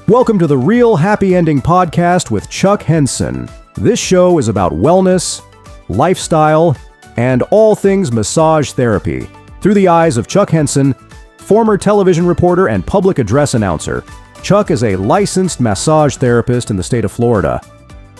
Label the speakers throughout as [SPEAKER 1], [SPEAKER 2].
[SPEAKER 1] Welcome to the Real Happy Ending Podcast with Chuck Henson. This show is about wellness, lifestyle, and all things massage therapy through the eyes of Chuck Henson, former television reporter and public address announcer. Chuck is a licensed massage therapist in the state of Florida.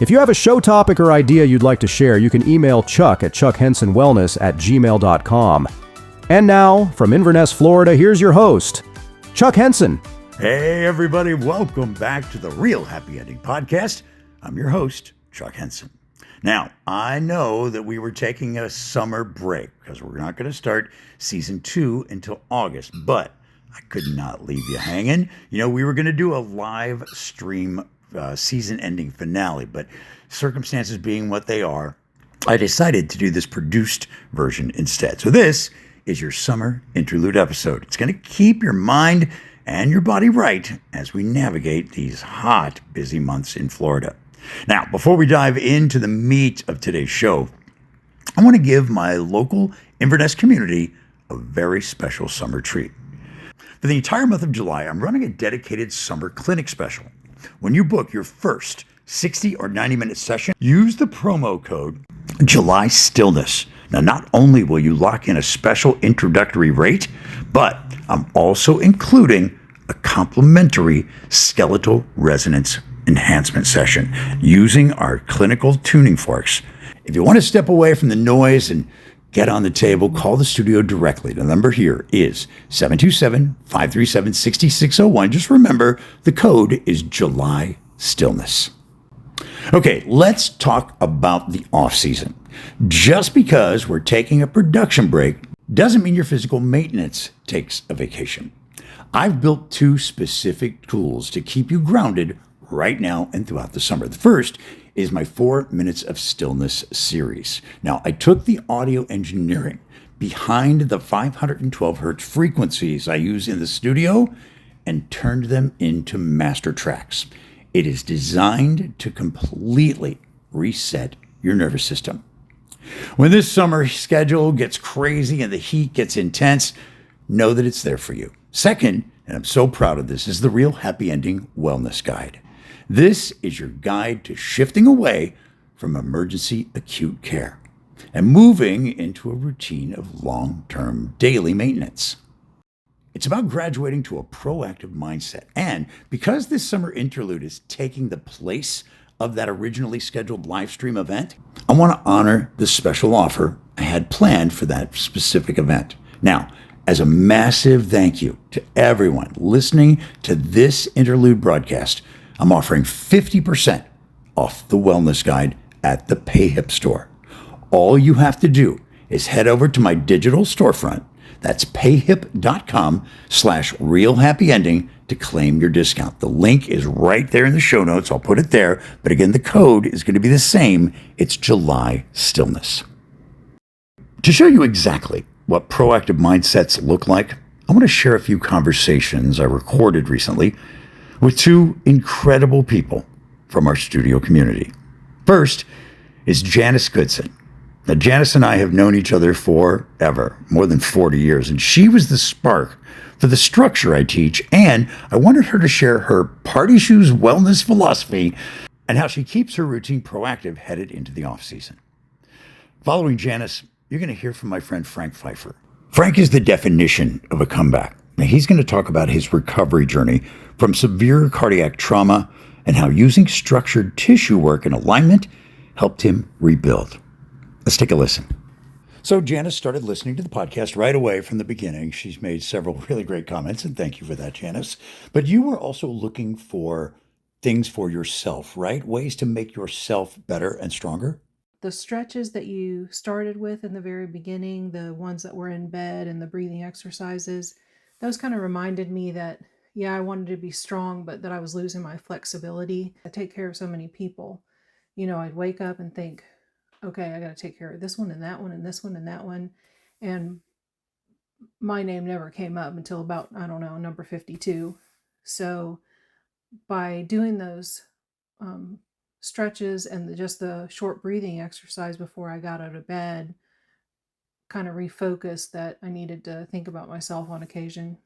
[SPEAKER 1] If you have a show topic or idea you'd like to share, you can email Chuck at chuckhensonwellness@gmail.com. And now, from Inverness, Florida, here's your host, Chuck Henson.
[SPEAKER 2] Hey everybody, welcome back to the Real Happy Ending Podcast. I'm your host, Chuck Henson. Now, I know that we were taking a summer break because we're not going to start season 2 until August, but I could not leave you hanging. You know, we were going to do a live stream season ending finale, but circumstances being what they are, I decided to do this produced version instead. So this is your summer interlude episode. It's going to keep your mind and your body right as we navigate these hot, busy months in Florida. Now, before we dive into the meat of today's show, I want to give my local Inverness community a very special summer treat. For the entire month of July, I'm running a dedicated summer clinic special. When you book your first 60 or 90-minute session, use the promo code July Stillness. Now, not only will you lock in a special introductory rate, but I'm also including a complimentary skeletal resonance enhancement session using our clinical tuning forks. If you want to step away from the noise and get on the table, call the studio directly. The number here is 727-537-6601. Just remember, the code is July Stillness. Okay, let's talk about the off season. Just because we're taking a production break doesn't mean your physical maintenance takes a vacation. I've built 2 specific tools to keep you grounded right now and throughout the summer. The first is my 4 Minutes of Stillness series. Now, I took the audio engineering behind the 512 hertz frequencies I use in the studio and turned them into master tracks. It is designed to completely reset your nervous system. When this summer schedule gets crazy and the heat gets intense, know that it's there for you. Second, and I'm so proud of this, is the Real Happy Ending Wellness Guide. This is your guide to shifting away from emergency acute care and moving into a routine of long-term daily maintenance. It's about graduating to a proactive mindset. And because this summer interlude is taking the place of that originally scheduled live stream event, I want to honor the special offer I had planned for that specific event. Now, as a massive thank you to everyone listening to this interlude broadcast, I'm offering 50% off the wellness guide at the PayHip store. All you have to do is head over to my digital storefront. That's payhip.com/realhappyending to claim your discount. The link is right there in the show notes. I'll put it there. But again, the code is going to be the same. It's July Stillness. To show you exactly what proactive mindsets look like, I want to share a few conversations I recorded recently with 2 incredible people from our studio community. First is Janice Goodson. Now, Janice and I have known each other forever, more than 40 years, and she was the spark for the structure I teach, and I wanted her to share her party shoes wellness philosophy and how she keeps her routine proactive headed into the off-season. Following Janice, you're going to hear from my friend Frank Pfeiffer. Frank is the definition of a comeback. Now, he's going to talk about his recovery journey from severe cardiac trauma and how using structured tissue work and alignment helped him rebuild. Let's take a listen. So Janice started listening to the podcast right away from the beginning. She's made several really great comments, and thank you for that, Janice. But you were also looking for things for yourself, right? Ways to make yourself better and stronger?
[SPEAKER 3] The stretches that you started with in the very beginning, the ones that were in bed and the breathing exercises, those kind of reminded me that, yeah, I wanted to be strong, but that I was losing my flexibility. I take care of so many people. You know, I'd wake up and think, okay, I got to take care of this one and that one and this one and that one. And my name never came up until about, I don't know, number 52. So by doing those stretches and just the short breathing exercise before I got out of bed, kind of refocused that I needed to think about myself on occasion.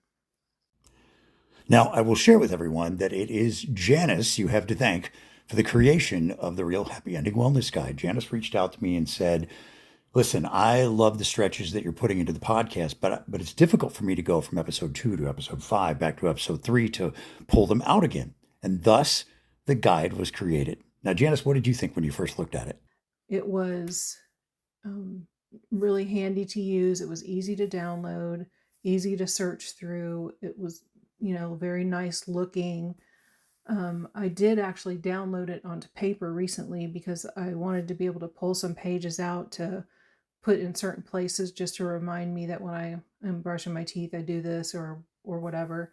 [SPEAKER 2] Now, I will share with everyone that it is Janice you have to thank for the creation of the Real Happy Ending Wellness Guide. Janice reached out to me and said, listen, I love the stretches that you're putting into the podcast, but it's difficult for me to go from episode 2 to episode 5 back to episode 3 to pull them out again. And thus, the guide was created. Now, Janice, what did you think when you first looked at it?
[SPEAKER 3] It was really handy to use. It was easy to download, easy to search through. It was, very nice looking. I did actually download it onto paper recently because I wanted to be able to pull some pages out to put in certain places just to remind me that when I am brushing my teeth, I do this or whatever.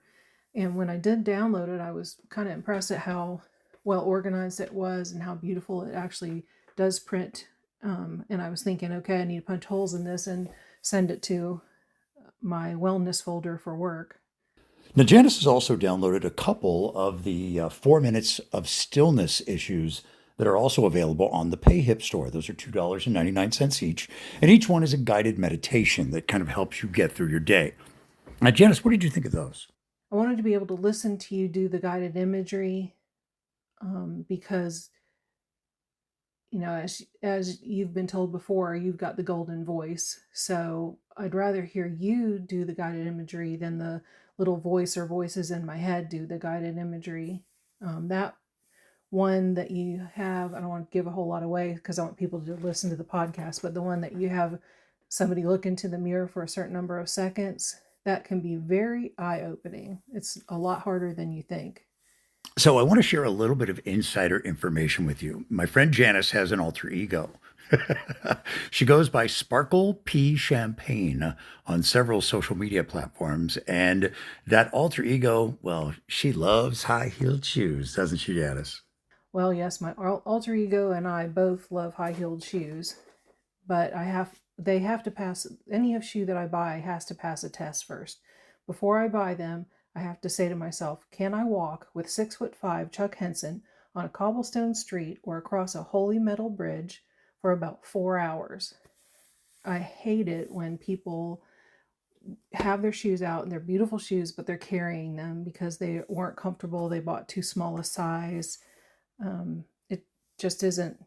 [SPEAKER 3] And when I did download it, I was kind of impressed at how well organized it was and how beautiful it actually does print. And I was thinking, okay, I need to punch holes in this and send it to my wellness folder for work.
[SPEAKER 2] Now, Janice has also downloaded a couple of the 4 minutes of stillness issues that are also available on the PayHip store. Those are $2.99 each. And each one is a guided meditation that kind of helps you get through your day. Now, Janice, what did you think of those?
[SPEAKER 3] I wanted to be able to listen to you do the guided imagery because, as you've been told before, you've got the golden voice. So I'd rather hear you do the guided imagery than the little voice or voices in my head do the guided imagery. That one that you have, I don't want to give a whole lot away because I want people to listen to the podcast, but the one that you have somebody look into the mirror for a certain number of seconds, that can be very eye-opening. It's a lot harder than you think.
[SPEAKER 2] So I want to share a little bit of insider information with you. My friend Janice has an alter ego. She goes by Sparkle P Champagne on several social media platforms. And that alter ego, well, she loves high-heeled shoes, doesn't she, Janice?
[SPEAKER 3] Well, yes, my alter ego and I both love high-heeled shoes, but they have to pass, any shoe that I buy has to pass a test first. Before I buy them, I have to say to myself, can I walk with 6'5" Chuck Henson on a cobblestone street or across a holy metal bridge for about 4 hours? I hate it when people have their shoes out and they're beautiful shoes, but they're carrying them because they weren't comfortable. They bought too small a size. It just isn't,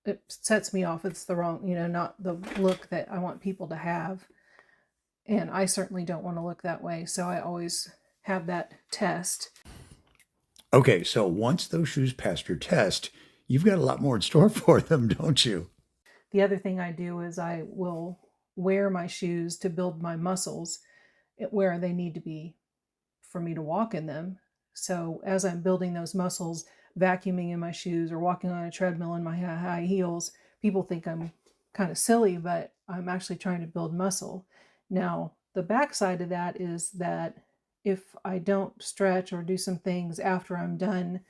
[SPEAKER 3] it sets me off. It's the wrong, not the look that I want people to have. And I certainly don't want to look that way. So I always have that test.
[SPEAKER 2] Okay, so once those shoes pass your test, you've got a lot more in store for them, don't you?
[SPEAKER 3] The other thing I do is I will wear my shoes to build my muscles where they need to be for me to walk in them. So as I'm building those muscles, vacuuming in my shoes or walking on a treadmill in my high heels, people think I'm kind of silly, but I'm actually trying to build muscle. Now, the backside of that is that if I don't stretch or do some things after I'm done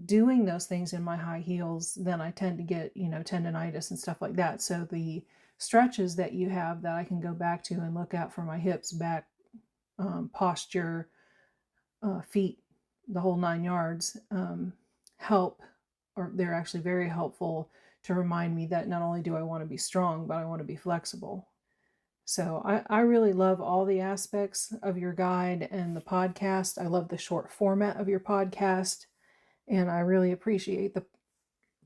[SPEAKER 3] doing those things in my high heels, then I tend to get, tendonitis and stuff like that. So the stretches that you have that I can go back to and look at for my hips, back, posture, feet, the whole 9 yards, help, or they're actually very helpful to remind me that not only do I want to be strong, but I want to be flexible. So I really love all the aspects of your guide and the podcast. I love the short format of your podcast, and I really appreciate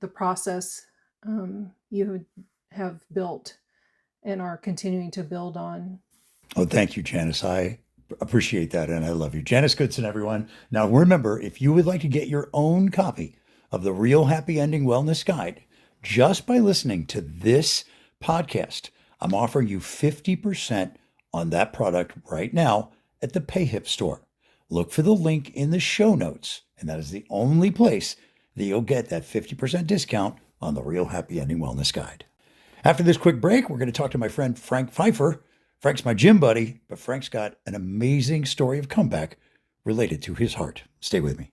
[SPEAKER 3] the process you have built and are continuing to build on.
[SPEAKER 2] Oh, thank you, Janice. I appreciate that, and I love you. Janice Goodson, everyone. Now, remember, if you would like to get your own copy of the Real Happy Ending Wellness Guide, just by listening to this podcast, I'm offering you 50% on that product right now at the PayHip store. Look for the link in the show notes, and that is the only place that you'll get that 50% discount on the Real Happy Ending Wellness Guide. After this quick break, we're going to talk to my friend Frank Pfeiffer. Frank's my gym buddy, but Frank's got an amazing story of comeback related to his heart. Stay with me.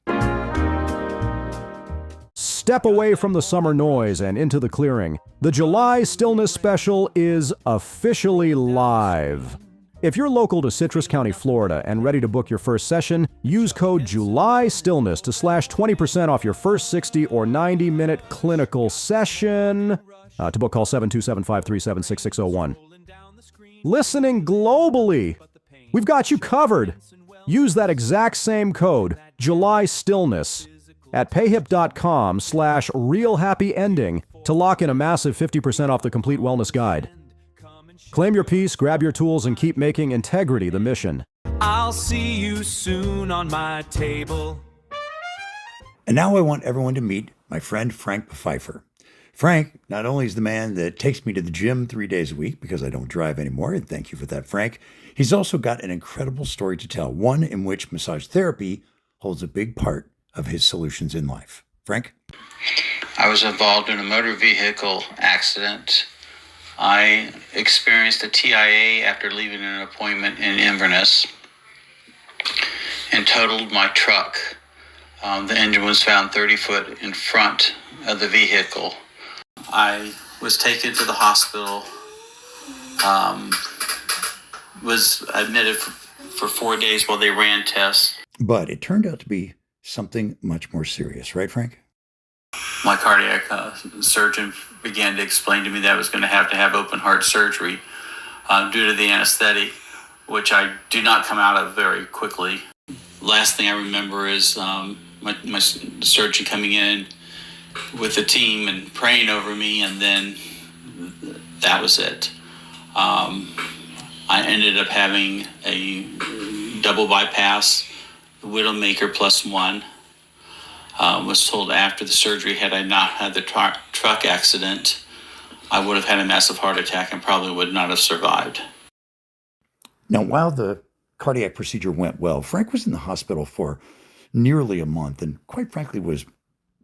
[SPEAKER 1] Step away from the summer noise and into the clearing. The July Stillness Special is officially live. If you're local to Citrus County, Florida, and ready to book your first session, use code JULYSTILLNESS to slash 20% off your first 60 or 90-minute clinical session. To book, call 727-537-6601. Listening globally, we've got you covered. Use that exact same code, July Stillness, at payhip.com/realhappyending to lock in a massive 50% off the complete wellness guide. Claim your peace, grab your tools, and keep making integrity the mission.
[SPEAKER 4] I'll see you soon on my table.
[SPEAKER 2] And now I want everyone to meet my friend Frank Pfeiffer. Frank not only is the man that takes me to the gym 3 days a week because I don't drive anymore, and thank you for that, Frank, he's also got an incredible story to tell, one in which massage therapy holds a big part of his solutions in life. Frank?
[SPEAKER 5] I was involved in a motor vehicle accident. I experienced a TIA after leaving an appointment in Inverness and totaled my truck. The engine was found 30 foot in front of the vehicle. I was taken to the hospital, was admitted for 4 days while they ran tests.
[SPEAKER 2] But it turned out to be something much more serious, right, Frank?
[SPEAKER 5] My cardiac surgeon began to explain to me that I was going to have open heart surgery due to the anesthetic, which I do not come out of very quickly. Last thing I remember is my surgeon coming in with the team and praying over me, and then that was it. I ended up having a double bypass, the Widowmaker +1. Was told after the surgery, had I not had the truck accident, I would have had a massive heart attack and probably would not have survived.
[SPEAKER 2] Now, while the cardiac procedure went well, Frank was in the hospital for nearly a month and quite frankly was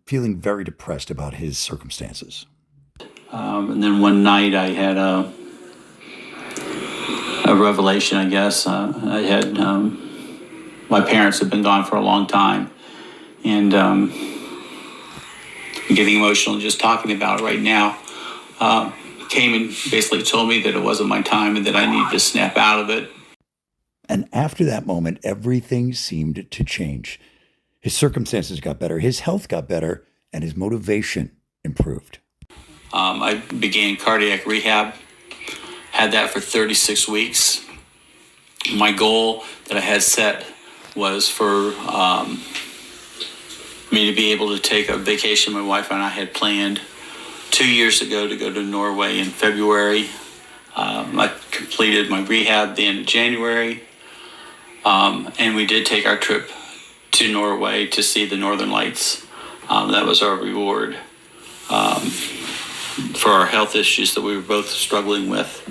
[SPEAKER 2] feeling very depressed about his circumstances.
[SPEAKER 5] And then one night I had a revelation, I guess. I had, my parents had been gone for a long time. And I'm getting emotional just talking about it right now. Came and basically told me that it wasn't my time and that I needed to snap out of it.
[SPEAKER 2] And after that moment, everything seemed to change. His circumstances got better, his health got better, and his motivation improved.
[SPEAKER 5] I began cardiac rehab, had that for 36 weeks. My goal that I had set was for me to be able to take a vacation my wife and I had planned 2 years ago to go to Norway in February. I completed my rehab at the end of January, and we did take our trip to Norway to see the Northern Lights. That was our reward for our health issues that we were both struggling with.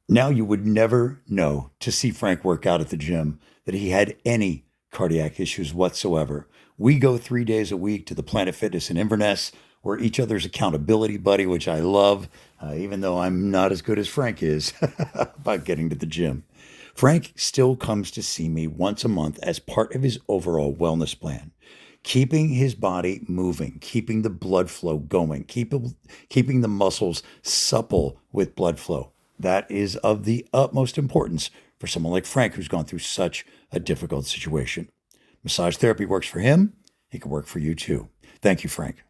[SPEAKER 2] Now you would never know to see Frank work out at the gym that he had any cardiac issues whatsoever. We go 3 days a week to the Planet Fitness in Inverness. We're each other's accountability buddy, which I love, even though I'm not as good as Frank is about getting to the gym. Frank still comes to see me once a month as part of his overall wellness plan, keeping his body moving, keeping the blood flow going, keeping the muscles supple with blood flow. That is of the utmost importance for someone like Frank, who's gone through such a difficult situation. Massage therapy works for him. It can work for you too. Thank you, Frank.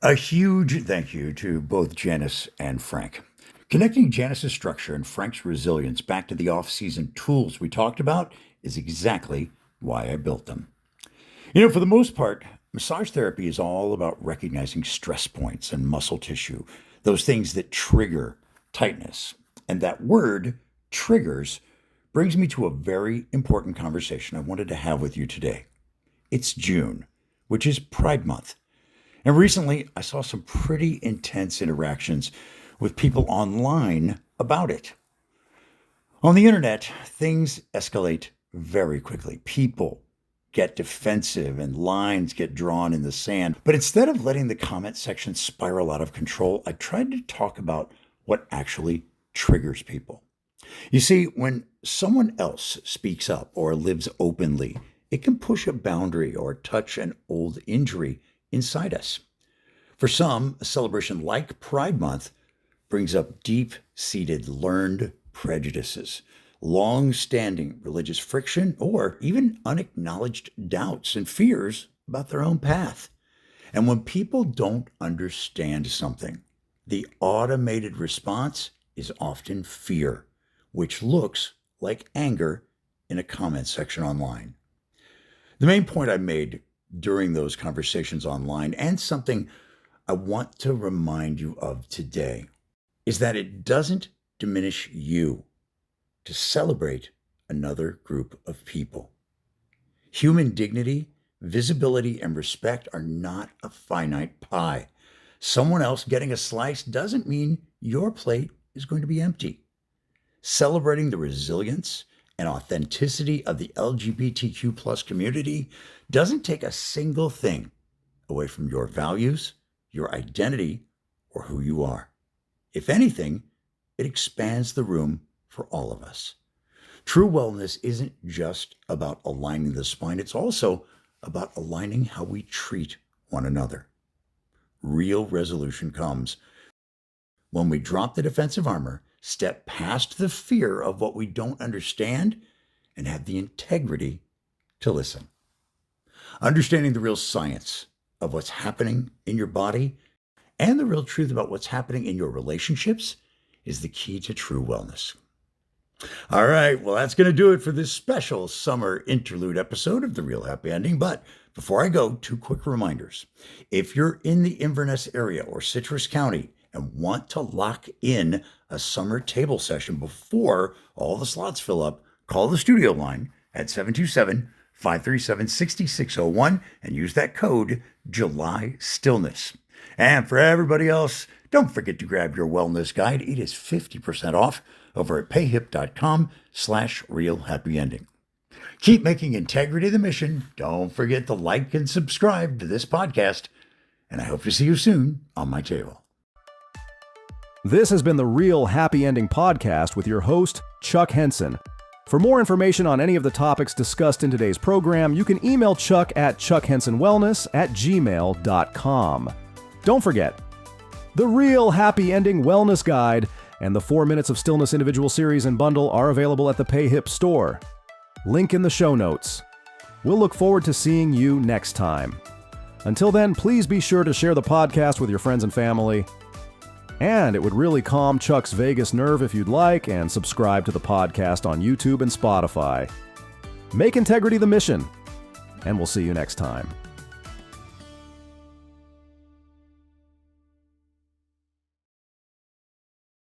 [SPEAKER 2] A huge thank you to both Janice and Frank. Connecting Janice's structure and Frank's resilience back to the off-season tools we talked about is exactly why I built them. You know, for the most part, massage therapy is all about recognizing stress points and muscle tissue, those things that trigger tightness. And that word, triggers, brings me to a very important conversation I wanted to have with you today. It's June, which is Pride Month. And recently, I saw some pretty intense interactions with people online about it. On the internet, things escalate very quickly. People get defensive and lines get drawn in the sand. But instead of letting the comment section spiral out of control, I tried to talk about what actually triggers people. You see, when someone else speaks up or lives openly, it can push a boundary or touch an old injury inside us. For some, a celebration like Pride Month brings up deep-seated learned prejudices, long-standing religious friction, or even unacknowledged doubts and fears about their own path. And when people don't understand something, the automated response is often fear, which looks like anger in a comment section online. The main point I made during those conversations online, and something I want to remind you of today, is that it doesn't diminish you to celebrate another group of people. Human dignity, visibility, and respect are not a finite pie. Someone else getting a slice doesn't mean your plate is going to be empty. Celebrating the resilience and authenticity of the LGBTQ plus community doesn't take a single thing away from your values, your identity, or who you are. If anything, it expands the room for all of us. True wellness isn't just about aligning the spine, it's also about aligning how we treat one another. Real resolution comes when we drop the defensive armor, step past the fear of what we don't understand, and have the integrity to listen. Understanding the real science of what's happening in your body and the real truth about what's happening in your relationships is the key to true wellness. All right, well, that's going to do it for this special summer interlude episode of The Real Happy Ending. But before I go, 2 quick reminders. If you're in the Inverness area or Citrus County and want to lock in a summer table session before all the slots fill up, call the studio line at 727-537-6601 and use that code July Stillness. And for everybody else, don't forget to grab your wellness guide. It is 50% off over at payhip.com/realhappyending. Keep making integrity the mission. Don't forget to like and subscribe to this podcast. And I hope to see you soon on my table.
[SPEAKER 1] This has been the Real Happy Ending podcast with your host, Chuck Henson. For more information on any of the topics discussed in today's program, you can email Chuck at chuckhensonwellness@gmail.com. Don't forget, the Real Happy Ending Wellness Guide and the 4 Minutes of Stillness individual series and bundle are available at the PayHip store. Link in the show notes. We'll look forward to seeing you next time. Until then, please be sure to share the podcast with your friends and family. And it would really calm Chuck's vagus nerve if you'd like, and subscribe to the podcast on YouTube and Spotify. Make integrity the mission, and we'll see you next time.